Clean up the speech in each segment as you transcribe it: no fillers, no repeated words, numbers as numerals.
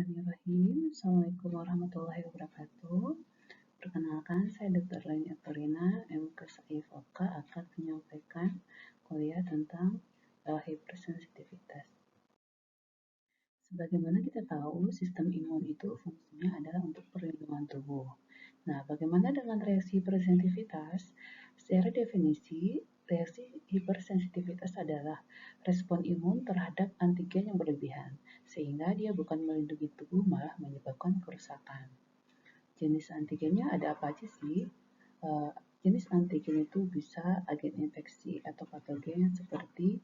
Bismillahirrahmanirrahim. Assalamualaikum warahmatullahi wabarakatuh. Perkenalkan, saya Dr. Laini Aktorina, MKes IFOK, akan menyampaikan kuliah tentang hipersensitivitas. Sebagaimana kita tahu, sistem imun itu fungsinya adalah untuk perlindungan tubuh. Nah, bagaimana dengan reaksi hipersensitivitas? Secara definisi, reaksi hipersensitivitas adalah respon imun terhadap antigen yang berlebihan, sehingga dia bukan melindungi tubuh, malah menyebabkan kerusakan. Jenis antigennya ada apa aja sih? Uh, Jenis antigen itu bisa agen infeksi atau patogen seperti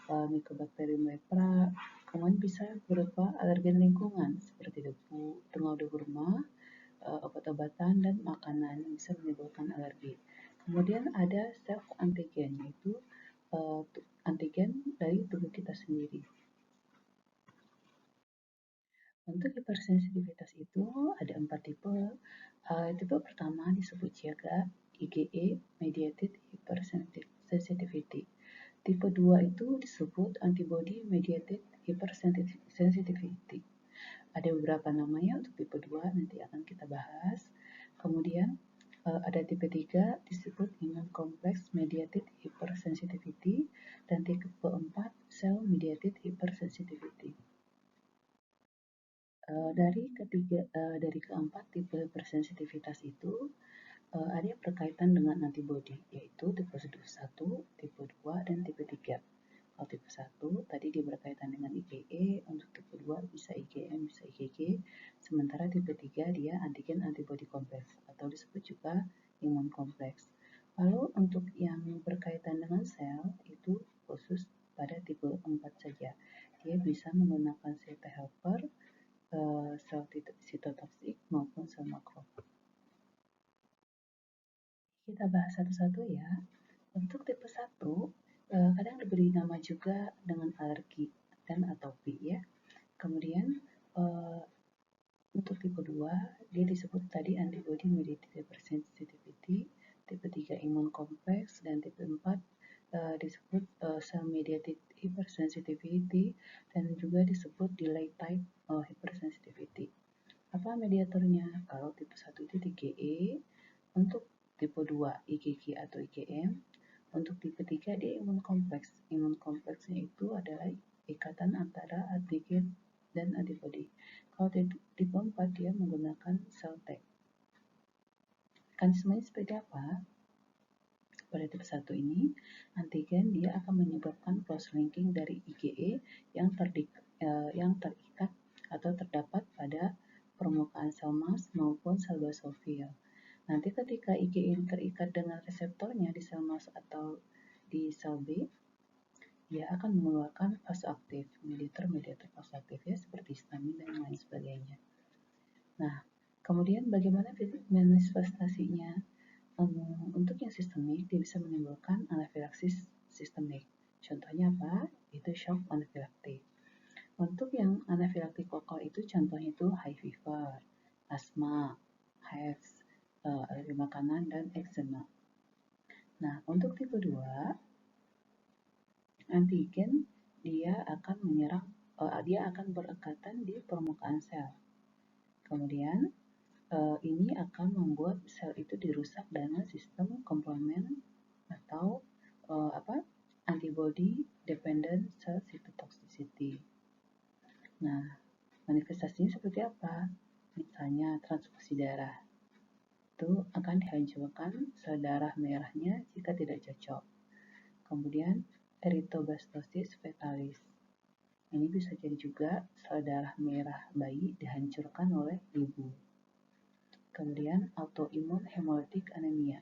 Mycobacterium lepra, kemudian bisa berupa alergen lingkungan seperti debu, tungau rumah, obat-obatan, dan makanan yang bisa menimbulkan alergi. Kemudian ada self antigen, yaitu antigen dari tubuh kita sendiri. Untuk hipersensitivitas itu ada 4 tipe. Tipe pertama disebut JAGA, IgE mediated hypersensitivity. Tipe 2 itu disebut antibody mediated hypersensitivity. Ada beberapa namanya untuk tipe 2, nanti akan kita bahas. Kemudian ada tipe 3 disebut immune complex mediated hypersensitivity, dan tipe 4 cell mediated hypersensitivity. Dari keempat tipe hipersensitivitas itu ada yang berkaitan dengan antibody, yaitu tipe 1, tipe 2, dan tipe 3. Kalau tipe 1 tadi dia berkaitan dengan IgE, untuk tipe 2 bisa IgM, bisa IgG, sementara tipe 3 dia antigen antibody kompleks atau disebut juga imun kompleks. Lalu untuk yang berkaitan dengan sel itu khusus pada tipe 4 saja. Dia bisa menggunakan sel T helper, sel sitotoksik maupun sel makrofag. Kita bahas satu-satu ya. Untuk tipe 1 kadang diberi nama juga dengan alergi dan atopi ya. Kemudian untuk tipe 2 dia disebut tadi antibody mediated hypersensitivity, tipe 3 imun kompleks, dan tipe 4 disebut cell mediated hypersensitivity, dan juga disebut delay type hypersensitivity. Apa mediatornya? Kalau tipe 1 itu IgE, untuk tipe 2 IgG atau IgM, untuk tipe 3 dia imun kompleks. Imun kompleksnya itu adalah ikatan antara antigen dan antibody. Kalau tipe 4 dia menggunakan sel T. Mekanismenya seperti apa? Pada tipe 1 ini, antigen dia akan menyebabkan cross-linking dari IgE yang terikat atau terdapat pada permukaan sel mas maupun sel basofil. Nanti ketika IgE terikat dengan reseptornya di sel mas atau di sel B, dia akan mengeluarkan vasoaktif, mediator vasoaktif ya, seperti histamin dan lain sebagainya. Nah, kemudian bagaimana manifestasinya? Untuk yang sistemik, dia bisa menimbulkan anafilaksis sistemik. Contohnya apa? Itu shock anafilaktik. Untuk yang anafilaktik lokal itu contohnya itu high fever, asma, hives, alergi makanan, dan eczema. Nah, untuk tipe 2, antigen dia akan berekatan di permukaan sel. Kemudian ini akan membuat sel itu dirusak dengan sistem komplement atau antibody dependent cell cytotoxicity. Nah, manifestasinya seperti apa? Misalnya transfusi darah, itu akan dihancurkan sel darah merahnya jika tidak cocok. Kemudian erythroblastoses fetalis, ini bisa jadi juga sel darah merah bayi dihancurkan oleh ibu. Kemudian autoimmune hemolytic anemia,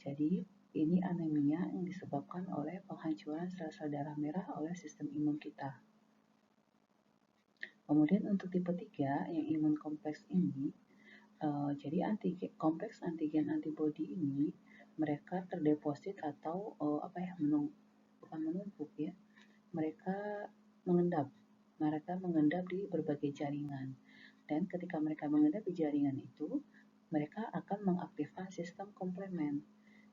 jadi ini anemia yang disebabkan oleh penghancuran sel-sel darah merah oleh sistem imun kita. Kemudian untuk tipe 3 yang imun kompleks ini, jadi kompleks antigen antibody ini mereka terdeposit atau bukan menumpuk ya, mereka mengendap di berbagai jaringan, dan ketika mereka mengendap di jaringan itu mereka akan mengaktifkan sistem komplement.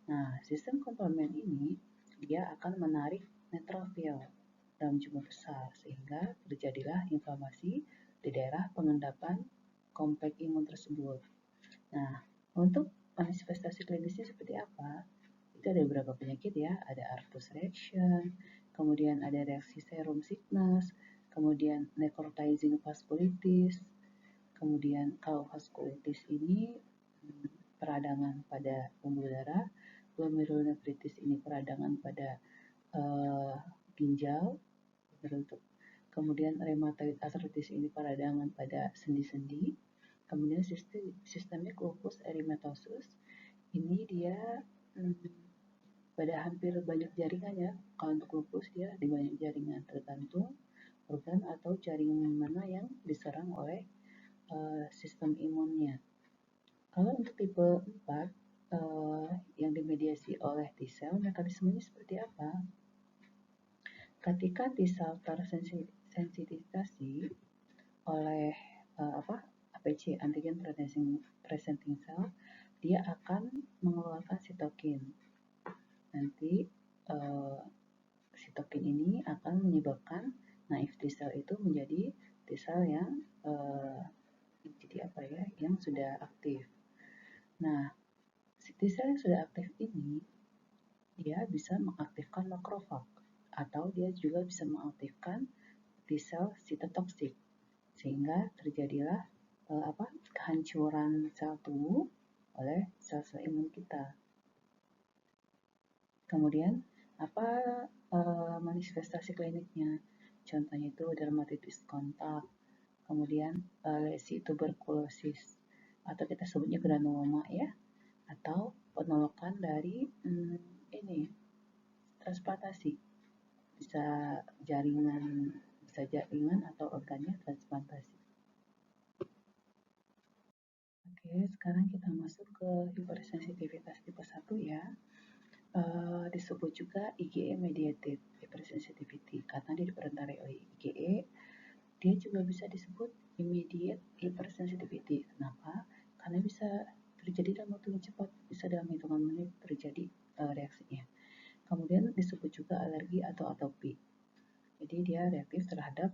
Nah, sistem komplement ini dia akan menarik neutrofil dalam jumlah besar sehingga terjadilah inflamasi di daerah pengendapan kompleks imun tersebut. Nah, untuk manifestasi klinisnya seperti apa? Itu ada beberapa penyakit ya, ada Arthus reaction, kemudian ada reaksi serum sickness, kemudian necrotizing vasculitis, kemudian kalau vaskulitis ini peradangan pada pembuluh darah, glomerulonefritis ini peradangan pada ginjal berbentuk, kemudian rheumatoid arthritis ini peradangan pada sendi-sendi, kemudian systemic lupus erythematosus ini dia pada hampir banyak jaringan ya. Kalau untuk lupus dia di banyak jaringan tergantung organ atau jaringan mana yang diserang oleh sistem imunnya. Kalau untuk tipe 4 yang dimediasi oleh T-cell, mekanismenya seperti apa? Ketika T-cell tersensitisasi oleh APC antigen presenting cell, dia akan mengeluarkan sitokin. Nanti sitokin ini akan menyebabkan naif T-cell itu menjadi T-cell yang yang sudah aktif. Nah, T-cell yang sudah aktif ini dia bisa mengaktifkan makrofag atau dia juga bisa mengaktifkan T-cell sitotoksik sehingga terjadilah kehancuran sel tubuh oleh sel-sel imun kita. Kemudian apa manifestasi kliniknya? Contohnya itu dermatitis kontak, kemudian lesi tuberkulosis atau kita sebutnya granuloma ya, atau penolakan dari transplantasi, bisa jaringan atau organnya transplantasi. Oke, sekarang kita masuk ke hipersensitivitas tipe 1 ya. Disebut juga IgE mediated hypersensitivity karena dia diperantarai oleh IgE. Dia juga bisa disebut immediate hypersensitivity. Kenapa? Karena bisa terjadi dalam waktu yang cepat, bisa dalam hitungan menit terjadi reaksinya. Kemudian disebut juga alergi atau atopi. Jadi dia reaktif terhadap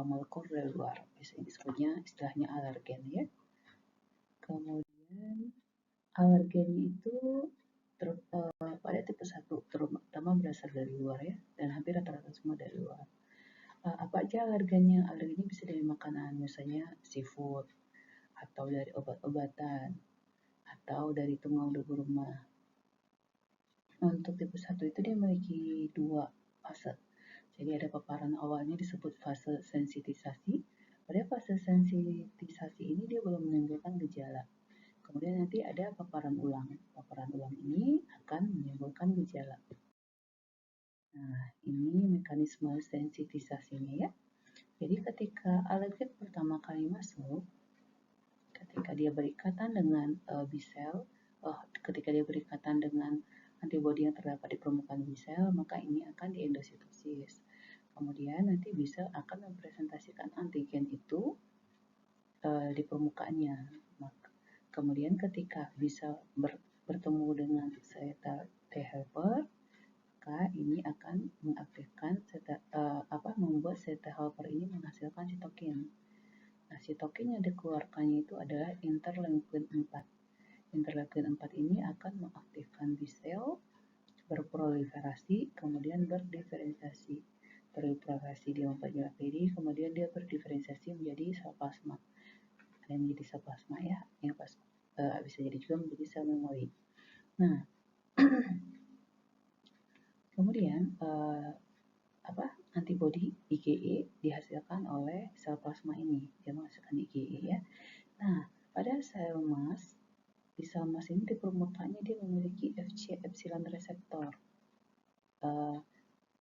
molekul dari luar. Biasanya disebutnya istilahnya alergen ya. Kemudian alergennya itu pada tipe 1 terutama berasal dari luar ya, dan hampir rata-rata semua dari luar. Apa aja alergennya? Alerginya bisa dari makanan, misalnya seafood, atau dari obat-obatan, atau dari tungau-debu rumah. Untuk tipe 1 itu dia memiliki 2 fase. Jadi ada paparan awalnya disebut fase sensitisasi. Pada fase sensitisasi ini dia belum menimbulkan gejala. Kemudian nanti ada paparan ulang. Paparan ulang ini akan menimbulkan gejala. Nah, ini mekanisme sensitisasinya ya. Jadi ketika alergen pertama kali masuk, ketika dia berikatan dengan B-cell, ketika dia berikatan dengan antibodi yang terdapat di permukaan B-cell, maka ini akan diendositosis. Kemudian nanti bisa akan mempresentasikan antigen itu di permukaannya. Kemudian ketika bisa bertemu dengan sel T helper, maka ini akan mengaktifkan membuat sel T helper ini menghasilkan sitokin. Nah, sitokin yang dikeluarkannya itu adalah interleukin 4. Interleukin 4 ini akan mengaktifkan B-cell berproliferasi, kemudian berdiferensiasi. Proliferasi dia memperjelas diri, kemudian dia berdiferensiasi menjadi sel plasma. Ada yang menjadi sel plasma ya, yang bisa jadi juga menjadi sel memori. Nah, kemudian antibodi IgE dihasilkan oleh sel plasma ini, dia menghasilkan IgE ya. Nah, pada sel emas, di sel emas ini di permukaannya dia memiliki Fc epsilon reseptor.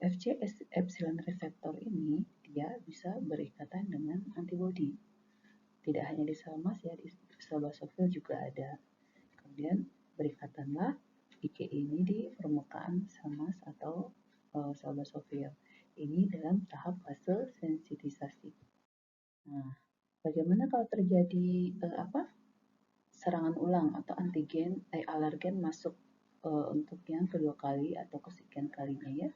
Fc epsilon reseptor ini dia bisa berikatan dengan antibodi. Tidak hanya di sel emas ya, di sel basofil juga ada. Kemudian berikatanlah IgE ini di permukaan sel emas atau sel basofil. Ini dalam tahap fase sensitisasi. Nah, bagaimana kalau terjadi serangan ulang atau alergen masuk untuk yang kedua kali atau kesekian kalinya ya?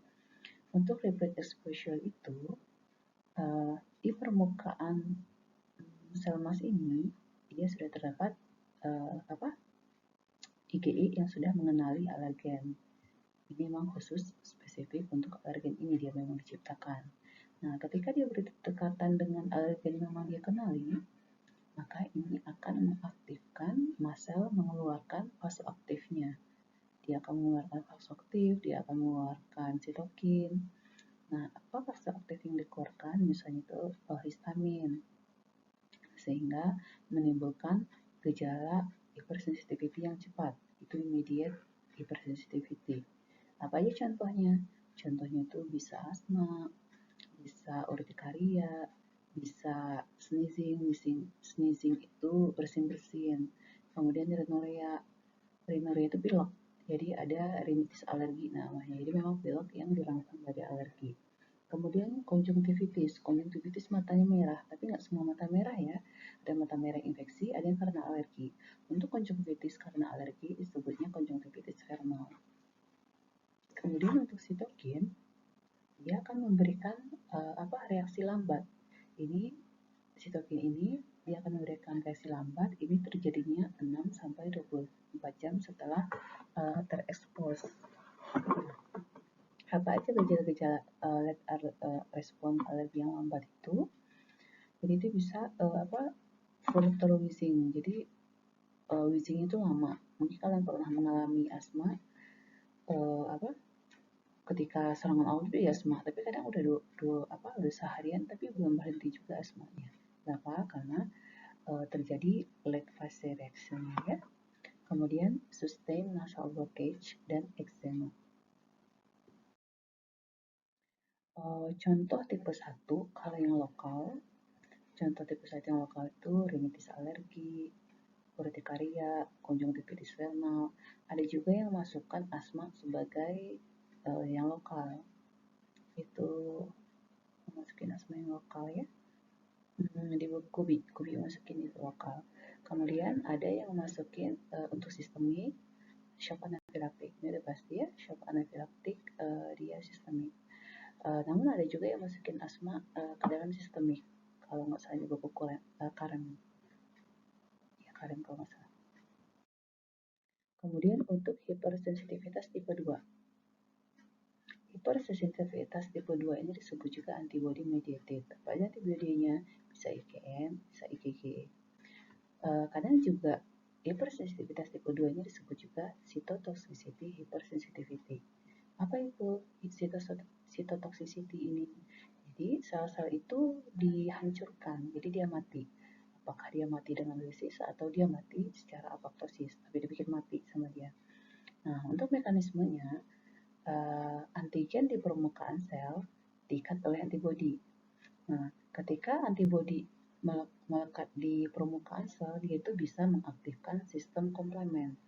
Untuk repeat exposure itu di permukaan sel MAS ini dia sudah terdapat IgE yang sudah mengenali alergen. Ini memang khusus spesifik untuk alergen ini dia memang diciptakan. Nah, ketika dia berdekatan dengan alergen yang memang dia kenali, maka ini akan mengaktifkan mast sel mengeluarkan vasoaktifnya. Dia akan mengeluarkan vasoaktif, dia akan mengeluarkan sitokin. Nah, apa vasoaktif yang dikeluarkan? Misalnya itu histamin, sehingga menimbulkan gejala hypersensitivity yang cepat. Itu immediate hypersensitivity. Apa aja contohnya? Contohnya itu bisa asma, bisa urtikaria, bisa sneezing itu bersin-bersin. Kemudian rhinorrhea itu pilek. Jadi ada rinitis alergi namanya. Jadi memang pilek yang dirangsang dari alergi. Kemudian konjungtivitis matanya merah, tapi nggak semua mata merah ya. Ada mata merah infeksi, ada yang karena alergi. Untuk konjungtivitis karena alergi disebutnya konjungtivitis vermal. Kemudian untuk sitokin, dia akan memberikan reaksi lambat. Ini sitokin ini dia akan memberikan reaksi lambat. Ini terjadinya 6 sampai 24 jam setelah terekspos. Apa aja gejala-gejala respon alergi yang lambat itu? Jadi itu bisa further wheezing. Jadi wheezing itu lama. Mungkin kalian pernah mengalami asma ketika serangan awal itu ya asma, tapi kadang udah seharian tapi belum berhenti juga asmanya. Kenapa? Karena terjadi late fase reaction ya. Kemudian sustain nasal blockage dan eczema. Contoh tipe 1 kalau yang lokal, contoh tipe 1 yang lokal itu rinitis alergi, urtikaria, konjungtivitis vermal. Ada juga yang masukkan asma sebagai yang lokal. Itu masukin asma yang lokal ya. Di kubi masukin itu lokal. Kemudian ada yang masukin untuk sistemik shock anafilaktik. Ini udah pasti ya, shock anafilaktik dia sistemik. Namun ada juga yang masukin asma ke dalam sistemik. Kalau nggak salah juga Karen. Ya, Karen kalau nggak salah. Kemudian untuk hipersensitivitas tipe 2. Hipersensitivitas tipe 2 ini disebut juga antibody mediated. Apa aja antibodinya? Bisa IgM, bisa IgG. Kadang juga hipersensitivitas tipe 2 ini disebut juga cytotoxicity hypersensitivity. Apa itu cytotoxicity ini? Jadi sel-sel itu dihancurkan, jadi dia mati. Apakah dia mati dengan lisis atau dia mati secara apoptosis, tapi dibikin mati sama dia. Nah, untuk mekanismenya, antigen di permukaan sel diikat oleh antibodi. Nah, ketika antibodi melekat di permukaan sel, dia itu bisa mengaktifkan sistem komplement.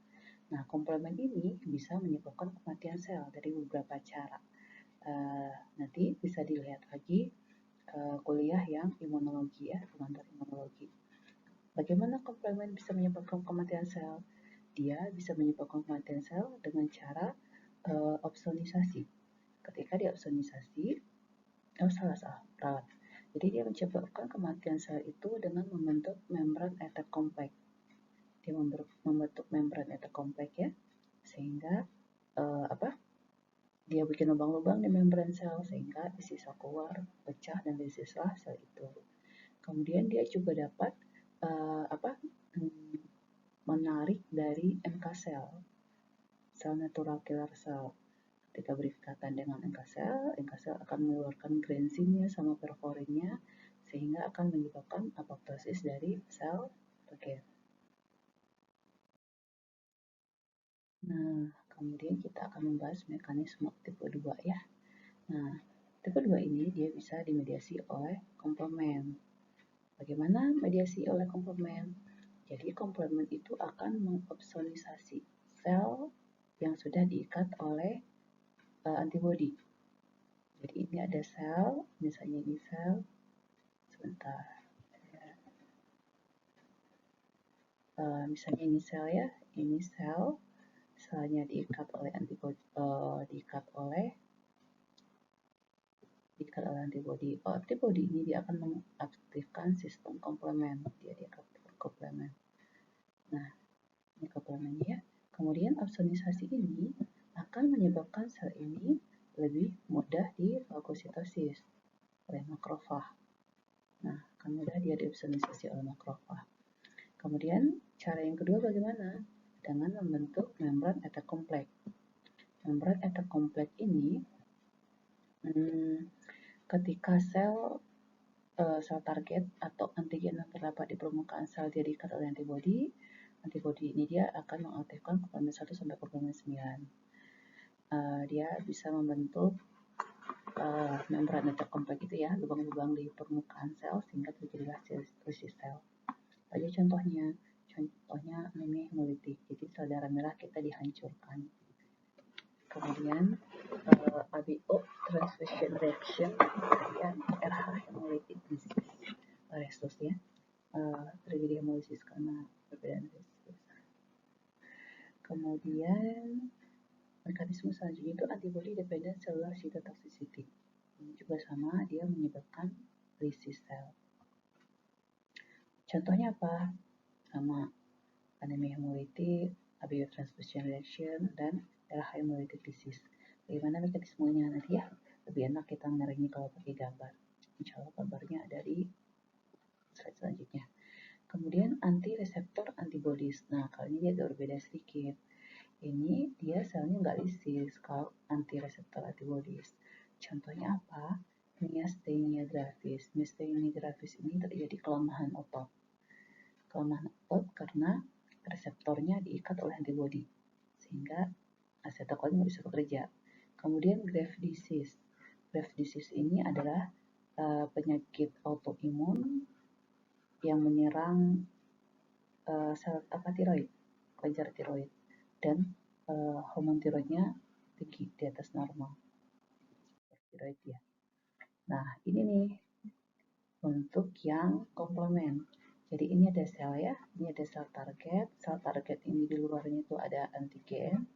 Nah, komplement ini bisa menyebabkan kematian sel dari beberapa cara. Nanti bisa dilihat lagi kuliah yang imunologi ya, pengantar imunologi. Bagaimana komplement bisa menyebabkan kematian sel? Dia bisa menyebabkan kematian sel dengan cara opsonisasi. Ketika diopsonisasi, salah. Jadi dia menyebabkan kematian sel itu dengan membentuk membran eter kompleks. Dia membentuk membran eter kompleks ya, sehingga dia bikin lubang-lubang di membran sel sehingga isi sel keluar, pecah dan disislah sel itu. Kemudian dia juga dapat menarik dari NK sel natural killer cell. Ketika berikatan dengan NK sel akan mengeluarkan granzinnya sama perforinnya sehingga akan menyebabkan apoptosis dari sel bagian. Nah, kemudian kita akan membahas mekanisme tipe 2 ya. Nah, tipe 2 ini dia bisa dimediasi oleh komplement. Bagaimana mediasi oleh komplement? Jadi komplement itu akan mengopsonisasi sel yang sudah diikat oleh antibodi. Jadi ini ada sel, misalnya ini sel, sebentar. Misalnya ini sel ya, ini selnya diikat oleh antibodi, diikat oleh diikat oleh antibodi. Antibodi ini dia akan mengaktifkan sistem komplement, dia diaktifkan komplement. Nah, ini komplementnya ya. Kemudian absonisasi ini akan menyebabkan sel ini lebih mudah difagositosis oleh makrofag. Nah, akan mudah dia diabsonisasi oleh makrofag. Kemudian cara yang kedua bagaimana? Dengan membentuk membran etakompleks. Membran etakompleks ini ketika sel target atau antigen yang terdapat di permukaan sel dia diikat oleh antibodi. Antibodi ini dia akan mengaktifkan komplement 1 sampai komplement 9. Dia bisa membentuk membran etakompleks itu ya, lubang-lubang di permukaan sel sehingga terjadilah lysis sel. Aja contohnya anemia hemolitik. Jadi sel darah merah kita dihancurkan. Kemudian ABO transfusion reaction, kemudian RH hemolytic disease, restus ya, terjadi hemolisis karena perbedaan restus. Kemudian mekanisme selanjutnya itu antibody dependent cellular cytotoxicity. Ini juga sama, dia menyebabkan lysis cell. Contohnya apa? Sama, anemia hemolitik, ABO transfusion reaction, dan RH hemolytic disease. Bagaimana mekanismenya nanti ya? Lebih enak kita menerimanya kalau pakai gambar. Insya Allah gambarnya ada di slide selanjutnya. Kemudian anti reseptor antibodies. Nah, kali ini dia berbeda sedikit. Ini dia selnya nggak lysis kalau anti reseptor antibodies. Contohnya apa? Myasthenia gravis. Myasthenia gravis ini terjadi kelemahan otot. Kelemahan otot karena reseptornya diikat oleh antibodi sehingga asetilkolin nggak bisa bekerja. Kemudian Graves' disease. Graves' disease ini adalah penyakit autoimun yang menyerang sel tiroid, kelenjar tiroid, dan hormon tiroidnya tinggi di atas normal. Tiroid ya. Nah, ini nih untuk yang komplement. Jadi ini ada sel ya, ini ada sel target. Sel target ini di luarnya itu ada antigen.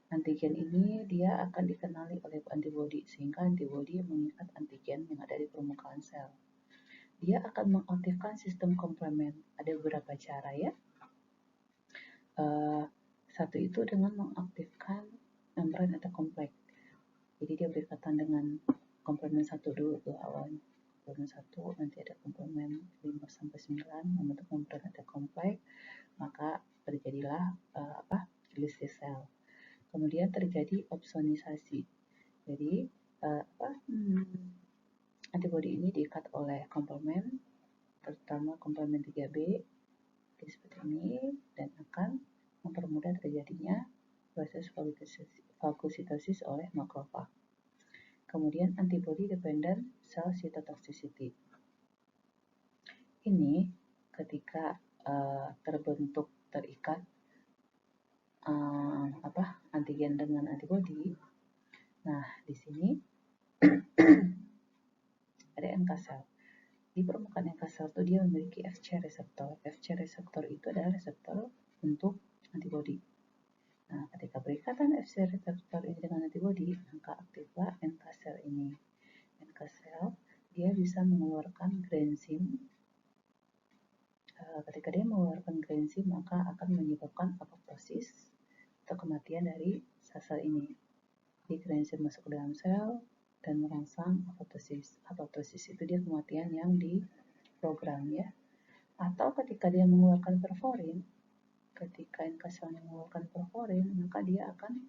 Antigen ini dia akan dikenali oleh antibodi sehingga antibodi mengikat antigen yang ada di permukaan sel. Dia akan mengaktifkan sistem komplement. Ada beberapa cara ya. Satu itu dengan mengaktifkan membran etakompleks. Jadi dia berkaitan dengan komplement 1 dulu tuh awalnya. Komplement 1 nanti ada komplement 5 sampai 9 membentuk membran etakompleks, maka terjadilah lysis cell. Kemudian terjadi opsonisasi. Jadi antibodi ini diikat oleh komplement, terutama komplement 3B, jadi seperti ini, dan akan mempermudah terjadinya proses fagositosis oleh makrofag. Kemudian antibody dependent cell cytotoxicity. Ini ketika terbentuk terikat antigen dengan antibody. Nah, di sini ada NK cell. Di permukaan NK cell itu dia memiliki Fc reseptor. Fc reseptor itu adalah reseptor untuk antibody. Nah, ketika berikatan Fc reseptor ini dengan antibody, maka aktiflah NK cell ini. NK cell dia bisa mengeluarkan granzyme. Ketika dia mengeluarkan granzyme, maka akan menyebabkan apoptosis atau kematian dari sel ini. Jadi granzyme masuk ke dalam sel dan merangsang apoptosis. Apoptosis itu dia kematian yang diprogram ya. Atau ketika dia mengeluarkan perforin, ketika NK cell mengeluarkan perforin, maka dia akan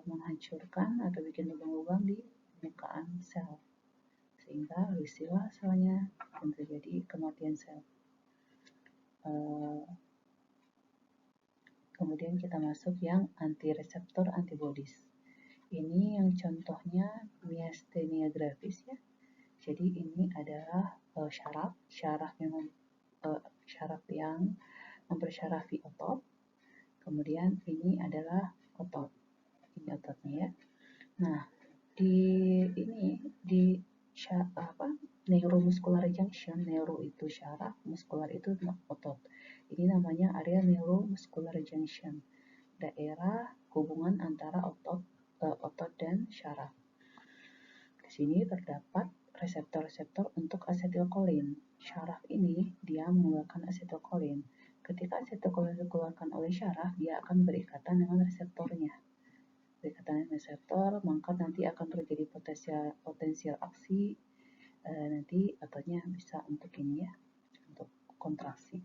menghancurkan atau bikin lubang-lubang di permukaan sel sehingga lysilah selnya dan terjadi kematian sel. Kemudian kita masuk yang anti-reseptor antibodies. Ini yang contohnya myasthenia gravis ya. Jadi ini adalah syaraf yang mempersyarafi otot. Kemudian ini adalah otot. Ini ototnya ya. Nah, di neuromuscular junction, neuro itu syaraf, muskular itu otot. Ini namanya area neuromuscular junction, daerah hubungan antara otot dan syaraf. Di sini terdapat reseptor-reseptor untuk asetilkolin. Syaraf ini dia mengeluarkan asetilkolin. Ketika asetilkolin dikeluarkan oleh syaraf, dia akan berikatan dengan reseptornya. Berikatan dengan reseptor, maka nanti akan terjadi potensial aksi. Nanti ototnya bisa untuk ini ya, untuk kontraksi.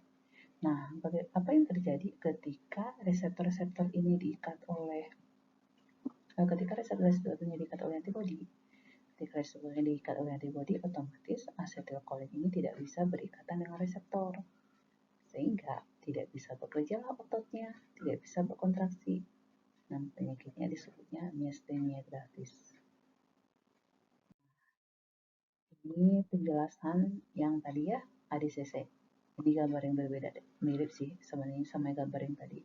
Nah, apa yang terjadi ketika reseptor-reseptor ini diikat oleh ketika reseptor-reseptornya diikat oleh antibodi? Ketika reseptornya diikat oleh antibodi, otomatis asetilkolin ini tidak bisa berikatan dengan reseptor, sehingga tidak bisa bekerja ototnya, tidak bisa berkontraksi. Nah, penyakitnya disebutnya miastenia gravis. Ini penjelasan yang tadi ya, ADCC. Ini gambar yang berbeda, mirip sih sebenarnya sama gambar yang tadi.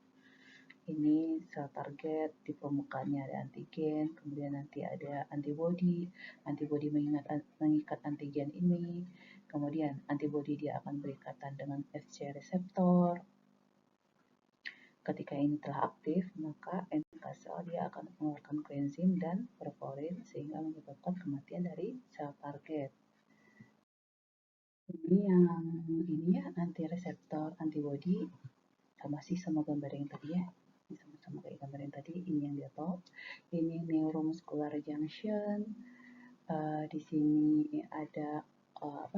Ini sel target, di permukaannya ada antigen, kemudian nanti ada antibodi. Antibodi mengikat antigen ini, kemudian antibodi dia akan berikatan dengan Fc reseptor. Ketika ini telah aktif, maka NK sel dia akan mengeluarkan koenzim dan perforin sehingga menyebabkan kematian dari sel target. Ini yang ini ya, anti reseptor antibodi sama sih sama gambar yang tadi ya, sama kayak gambar yang tadi. Ini yang di top, ini neuromuscular junction. Di sini ada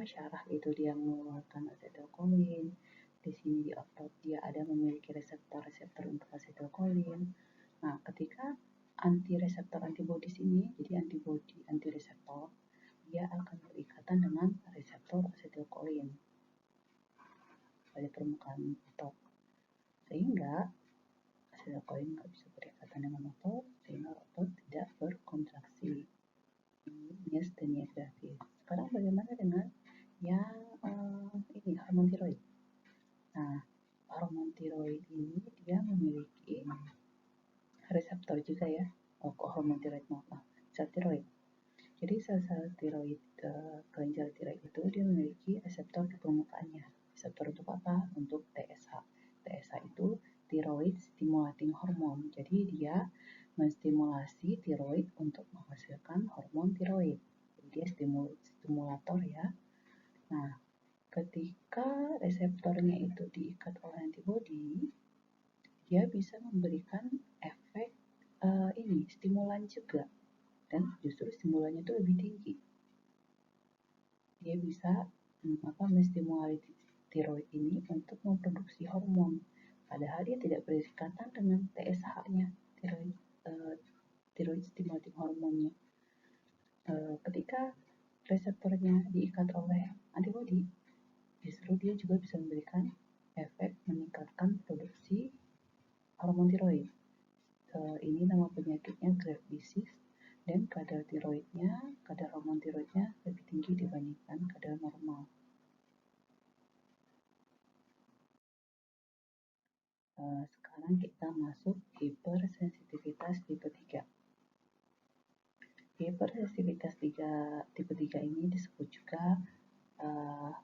syaraf itu dia mengeluarkan asetilkolin. Di sini di otot dia ada memiliki reseptor-reseptor untuk asetilkolin. Nah, ketika anti reseptor antibodi sini, jadi antibodi anti reseptor, dia akan berikatan dengan reseptor asetilkolin pada permukaan otot, sehingga asetilkolin nggak bisa berikatan dengan otot, sehingga otot tidak berkontraksi. Miastenia gravis. Sekarang bagaimana dengan yang ini hormon tiroid? Nah, hormon tiroid ini dia memiliki reseptor juga ya. Hormon tiroid maaf, sel tiroid. Jadi sel-sel tiroid, kelenjar tiroid itu dia memiliki reseptor di permukaannya. Reseptor untuk apa? Untuk TSH. TSH itu thyroid stimulating hormone. Jadi dia menstimulasi tiroid untuk menghasilkan hormon tiroid. Jadi dia stimulator ya. Nah, ketika reseptornya itu diikat oleh antibodi, dia bisa memberikan efek ini stimulan juga, dan justru stimulannya itu lebih tinggi. Dia bisa menstimulasi tiroid ini untuk memproduksi hormon, padahal dia tidak berikatan dengan TSH-nya, tiroid stimulating hormonnya. Ketika reseptornya diikat oleh antibodi, justru dia juga bisa memberikan efek meningkatkan produksi hormon tiroid. Ini nama penyakitnya Graves' disease, dan kadar hormon tiroidnya lebih tinggi dibandingkan kadar normal. Sekarang kita masuk hipersensitivitas tipe 3. Hipersensitivitas tipe 3 ini disebut juga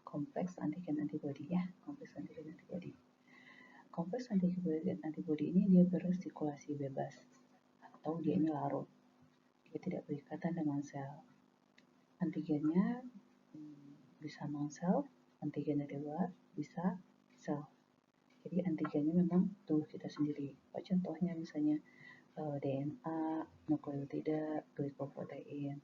kompleks antigen antibodi ya, kompleks antigen antibodi. Kompleks antigen antibodi ini dia bersirkulasi bebas atau dia ini larut. Dia tidak berikatan dengan sel. Antigennya bisa non-sel, antigen dari luar, bisa sel. Jadi antigennya memang tubuh kita sendiri. Contohnya misalnya DNA, nukleotida, glikoprotein.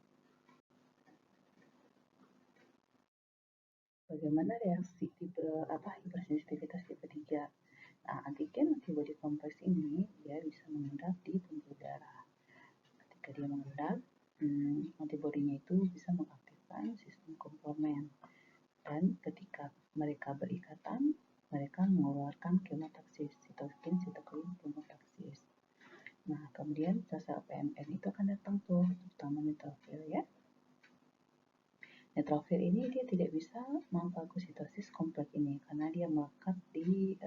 Bagaimana reaksi hipersensitivitas tipe 3? Nah, antigen antibodi kompleks ini dia bisa mengendap di pembuluh darah. Ketika dia mengendap, antibodinya itu bisa mengaktifkan sistem komplement, dan ketika mereka berikatan, mereka mengeluarkan kemotaksis, sitokin, sitokin, kemotaksis. Nah, kemudian sel-sel PMN itu akan datang tuh, terutama neutrofil ya. Neutrofil ini dia tidak bisa memfagositosis kompleks ini karena dia melekat di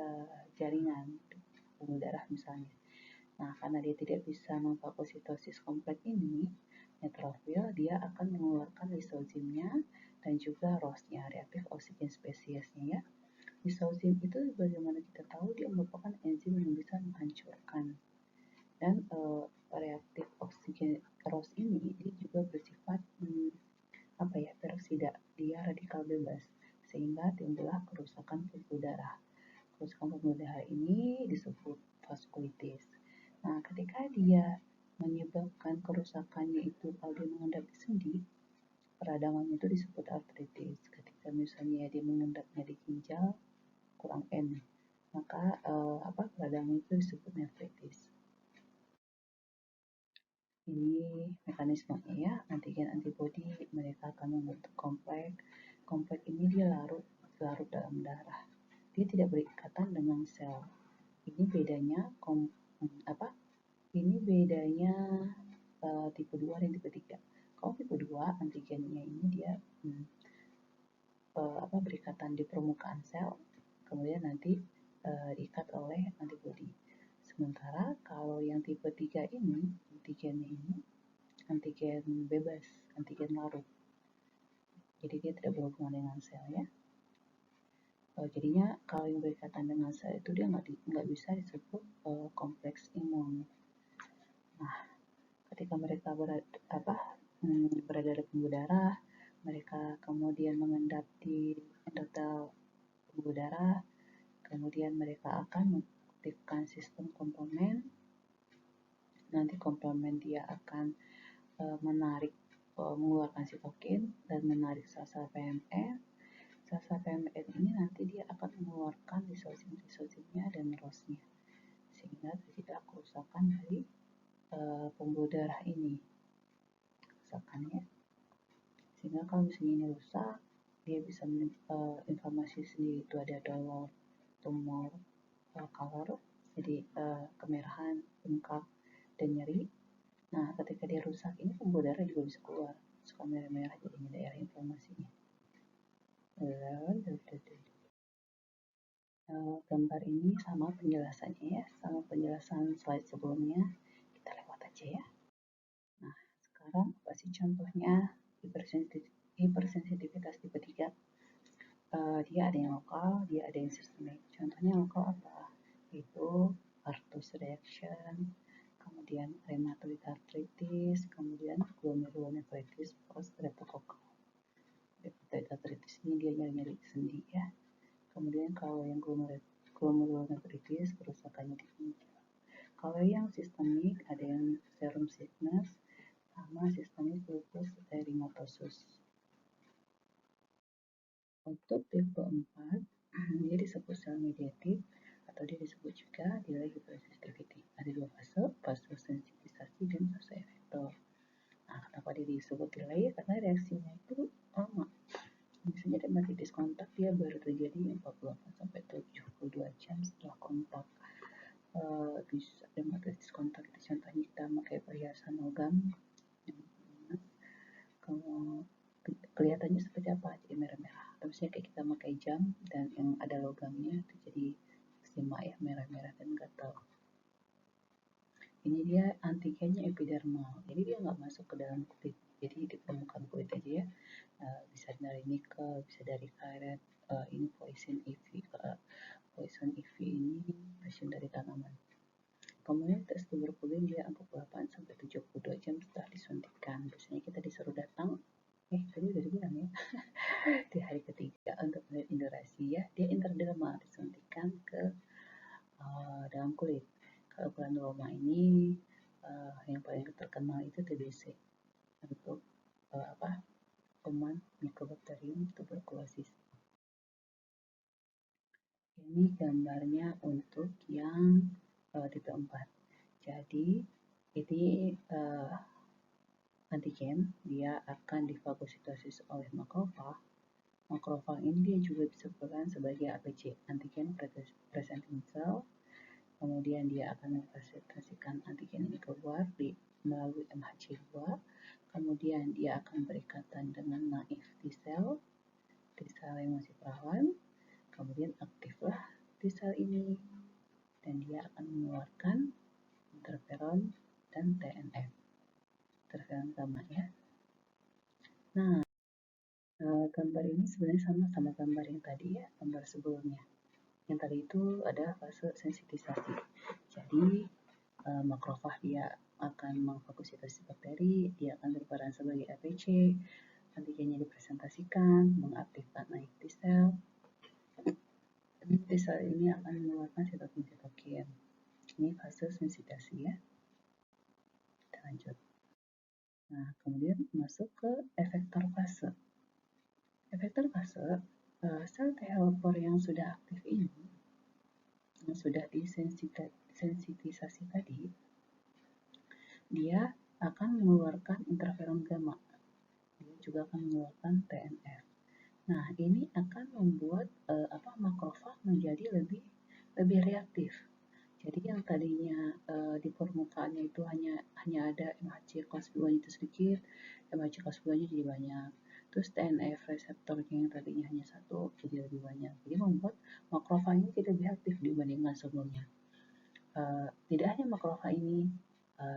jaringan pembuluh darah misalnya. Nah, karena dia tidak bisa memfagositosis kompleks ini, neutrofil dia akan mengeluarkan lisozimnya dan juga ROS-nya, reaktif oksigen spesiesnya ya. Lisozim itu bagaimana kita tahu dia merupakan enzim yang bisa menghancurkan Dan reaktif oksigen ROS ini dia juga bersifat peroksida, dia radikal bebas sehingga timbullah kerusakan pembuluh darah. Kerusakan pembuluh darah ini disebut vaskulitis. Nah, ketika dia menyebabkan kerusakannya itu kalau dia mengendap di sendi, peradangannya itu disebut artritis. Ketika misalnya dia mengendapnya di ginjal kurang N, maka peradangan itu disebut nefritis. Ini mekanismenya ya, antigen antibodi mereka akan membentuk kompleks. Kompleks ini dia larut dalam darah. Dia tidak berikatan dengan sel. Ini bedanya tipe 2 dan tipe 3. Kalau tipe 2 antigennya ini dia berikatan di permukaan sel, kemudian nanti diikat oleh antibodi. Sementara kalau yang tipe 3 ini, antigennya ini antigen bebas, antigen larut. Jadi dia tidak berhubungan dengan sel ya. Jadinya kalau yang berkaitan dengan sel itu dia nggak bisa disebut kompleks imun. Nah, ketika mereka berada di pembuluh darah, mereka kemudian mengendap di endotel pembuluh darah, kemudian mereka akan mengaktifkan sistem komplement. Nanti komplement dia akan mengeluarkan sitokin dan menarik sel-sel PMN. Sel-sel PMN ini nanti dia akan mengeluarkan lisosim-lisosimnya dan ROS-nya, sehingga terjadi kerusakan dari pembuluh darah ini. Kerusakannya, sehingga kalau misalnya ini rusak, dia bisa inflamasi sendiri itu ada dolor, tumor, color, jadi kemerahan, bengkak, dan nyeri. Nah, ketika dia rusak ini pembuluh darah juga bisa keluar, suka merah-merah jadinya daerah inflamasinya. Gambar ini sama penjelasannya ya, sama penjelasan slide sebelumnya, kita lewat aja ya. Nah, sekarang apa sih contohnya hipersensitivitas tipe 3? Dia ada yang lokal, dia ada yang sistemik. Contohnya lokal apa? Itu arthros reaction, kemudian rheumatoid arthritis, kemudian glomerulonefritis post streptokokal. Rheumatoid arthritis ini dia nyeri-nyeri sendi ya. Kemudian kalau yang glomerulonefritis kerusakannya di ginjal. Kalau yang sistemik ada yang serum sickness sama sistemik lupus erythematosus. Untuk tipe 4 dia disebut cell mediated atau dia disebut juga delay hypersensitivity. Ada dua fase sensitisasi dan fase efektor. Nah, kenapa dia disebut delay? Karena reaksinya itu lama. Misalnya dermatitis kontak dia baru terjadi 48 sampai 72 jam setelah kontak. Bisa dermatitis kontak itu contohnya kita pakai perhiasan logam, kalau kelihatannya seperti apa, jadi merah-merah. Terus kayak kita pakai jam dan yang ada logamnya itu jadi eksema ya, merah-merah dan gatal. Ini dia antigennya epidermal, jadi dia nggak masuk ke dalam kulit, jadi di permukaan kulit aja ya. Bisa dari nikel, bisa dari karet. Ini poison ivy. Poison ivy ini pasien dari tanaman. Kemudian tes tuberkulin dia 48 sampai 72 jam setelah disuntikan. Biasanya kita disuruh datang. Tadi udah dibilang ya. Di hari ketiga untuk melihat indorasi ya. Dia intradermal disuntikan ke dalam kulit. Kalau granuloma ini yang paling terkenal itu TBC untuk kuman Mycobacterium tuberculosis. Ini gambarnya untuk yang tipe 4. Jadi ini antigen dia akan difagositosis oleh makrofag. Makrofag ini dia juga bisa berperan sebagai APC, antigen presenting cell. Kemudian dia akan mempresentasikan antigen ini keluar melalui MHC2. Kemudian dia akan berikatan dengan naif T-cell yang masih perawan. Kemudian aktiflah T-cell ini dan dia akan mengeluarkan interferon dan TNF. Interferon gamma ya. Nah, gambar ini sebenarnya sama gambar yang tadi ya, gambar sebelumnya. Yang tadi itu ada fase sensitisasi. Jadi makrofag dia akan memfagositasi bakteri, dia akan berperan sebagai APC, antigennya dipresentasikan, mengaktifkan naik T sel. T sel ini akan mengeluarkan sitokin-sitokin. Ini fase sensitasi ya. Kita lanjut. Nah, kemudian masuk ke efektor fase. Efektor fase, sel T helper yang sudah aktif ini, yang sudah disensitisasi tadi, dia akan mengeluarkan interferon gamma. Dia juga akan mengeluarkan TNF. Nah, ini akan membuat makrofag menjadi lebih reaktif. Jadi yang tadinya di permukaannya itu hanya ada MHC kelas 2 itu sedikit, MHC kelas 2-nya jadi banyak. Terus TNF reseptornya yang tadinya hanya satu jadi lebih banyak. Jadi membuat makrofag ini jadi lebih aktif dibandingkan sebelumnya. Tidak hanya makrofag ini,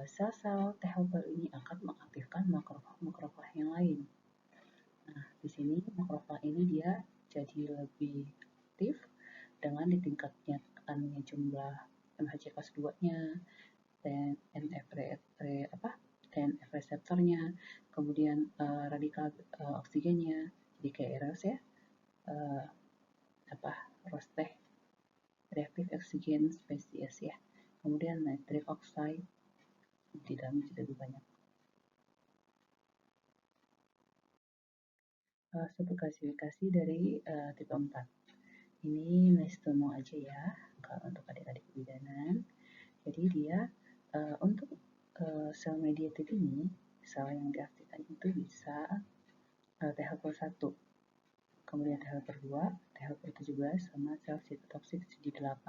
sel-sel T helper ini akan mengaktifkan makrofag yang lain. Nah, di sini makrofag ini dia jadi lebih aktif dengan ditingkatkannya jumlah MHC kelas 2-nya, TNF reseptornya, kemudian radikal oksigennya, jadi kayak ROS ya, ROS reaktif oksigen spesies ya. Kemudian nitric oxide di dalamnya juga lebih banyak. Subklasifikasi dari tipe 4. Ini nice to know aja ya kalau untuk adik-adik kebidanan. Jadi dia untuk sel mediated ini, sel yang diaktifkan itu bisa T helper 1, kemudian T helper 2, T helper 17, sama sel sitotoksik CD8.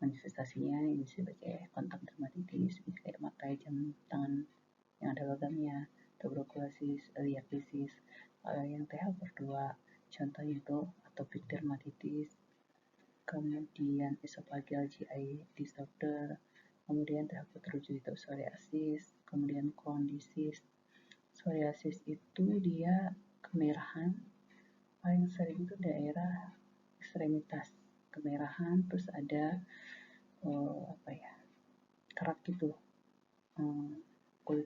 Manifestasinya ini sebagai kontak dermatitis, kayak pakai jam tangan yang ada logamnya, tuberkulosis, liaklisis. Kalau yang T helper 2, contohnya itu atopic dermatitis, kemudian esophageal GI disorder, kemudian T helper 7 itu psoriasis, kemudian Crohn disease. Psoriasis itu dia kemerahan, paling sering itu daerah ekstremitas kemerahan, terus ada kerak gitu,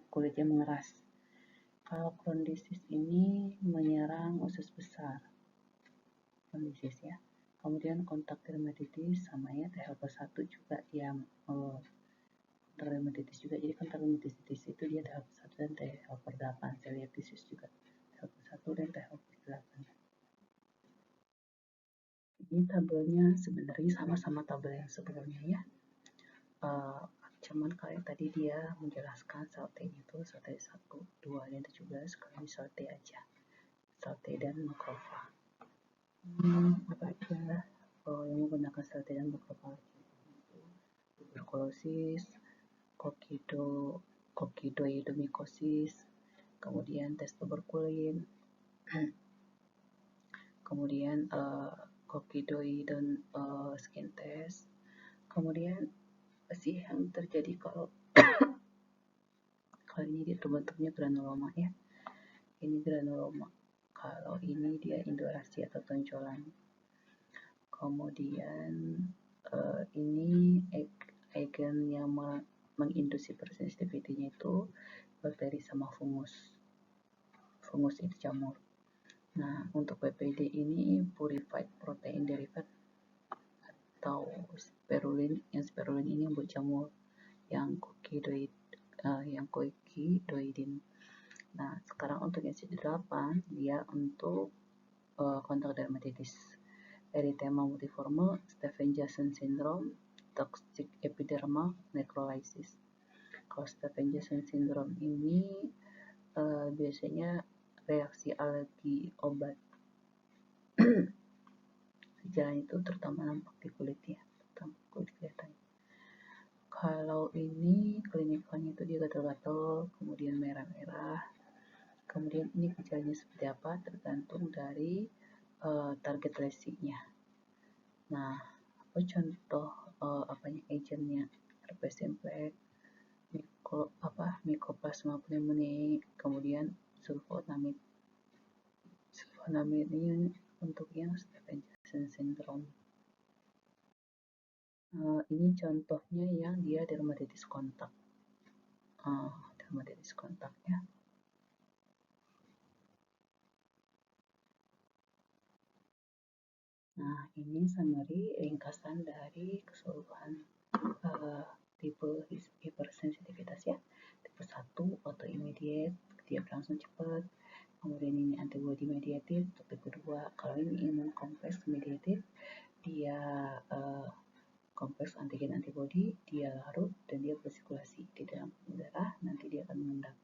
kulitnya mengeras. Kalau Crohn disease ini menyerang usus besar, Crohn disease ya. Kemudian kontak dermatitis sama ya, T helper 1 juga yang dermatitis juga. Jadi kontak dermatitis itu dia T helper 1 dan T helper 8. Celiakitis juga T helper 1 dan T helper 8. Ini tabelnya sebenarnya sama-sama tabel yang sebelumnya ya. Cuman kayak tadi dia menjelaskan sel T itu sel T 1, 2, dan 17, kali sel T aja. Sel T dan makrofag. Apa aja yang menggunakan sel T dan makrofag? Tuberkulosis, kokidoidomikosis, kemudian tes tuberkulin, kemudian kokidoidon skin test, kemudian apa sih yang terjadi kalau ini dia terbentuknya granuloma ya. Ini granuloma. Kalau ini dia indorasi atau tonjolan. Kemudian ini agen yang menginduksi persensitivity-nya itu bakteri sama fungus. Fungus itu jamur. Nah, untuk PPD ini purified protein derivative atau spirulin. Yang spirulin ini yang buat jamur, yang kokidoidin. Nah, sekarang untuk yang CD8 dia untuk kontak dermatitis, erythema multiforme, Stevens-Johnson syndrome, toxic epidermal necrolysis. Kalau Stevens-Johnson syndrome ini biasanya reaksi alergi obat. Gejalanya itu terutama nampak di kulit ya, kelihatannya. Kalau ini klinikalnya itu dia gatal-gatal, kemudian merah-merah. Kemudian ini gejalanya seperti apa tergantung dari target lesinya. Nah, apa contoh agentnya? Herpes simplex, Mycoplasma pneumoniae, kemudian sulfonamid. Sulfonamid ini untuk yang Stevens-Johnson syndrome. Ini contohnya yang dia dermatitis kontak. Dermatitis kontak ya. Nah, ini summary ringkasan dari keseluruhan tipe hipersensitivitas ya. Tipe 1 autoimmediate, dia berlangsung cepat. Kemudian ini antibody mediated. Tipe 2 kalau ini imun kompleks mediated, dia kompleks antigen antibody, dia larut dan dia bersirkulasi di dalam darah, nanti dia akan mengendap.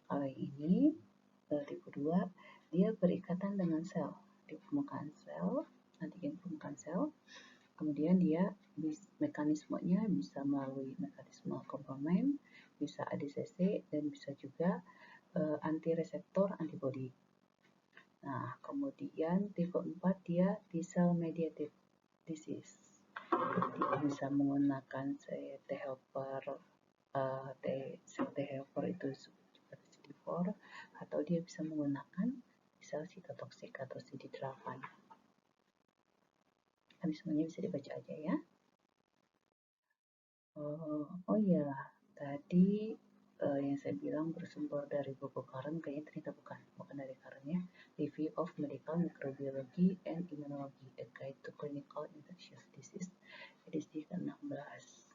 Kalau yang ini tipe 2, dia berikatan dengan sel di permukaan sel, antigen permukaan sel. Kemudian dia mekanismenya bisa melalui mekanisme komplement, bisa ADCC, dan bisa juga anti-reseptor antibody. Nah, kemudian tipe 4 dia T-cell mediated disease. Dia bisa menggunakan T helper, T helper itu seperti CD4, atau dia bisa menggunakan sel sitotoksik atau CD8. Mekanismenya bisa dibaca aja ya. Oh iya, tadi yang saya bilang bersumber dari buku Karen, kayaknya ternyata bukan dari Karen ya. Review of Medical Microbiology and Immunology, A Guide to Clinical Infectious Disease, edisi ke-16.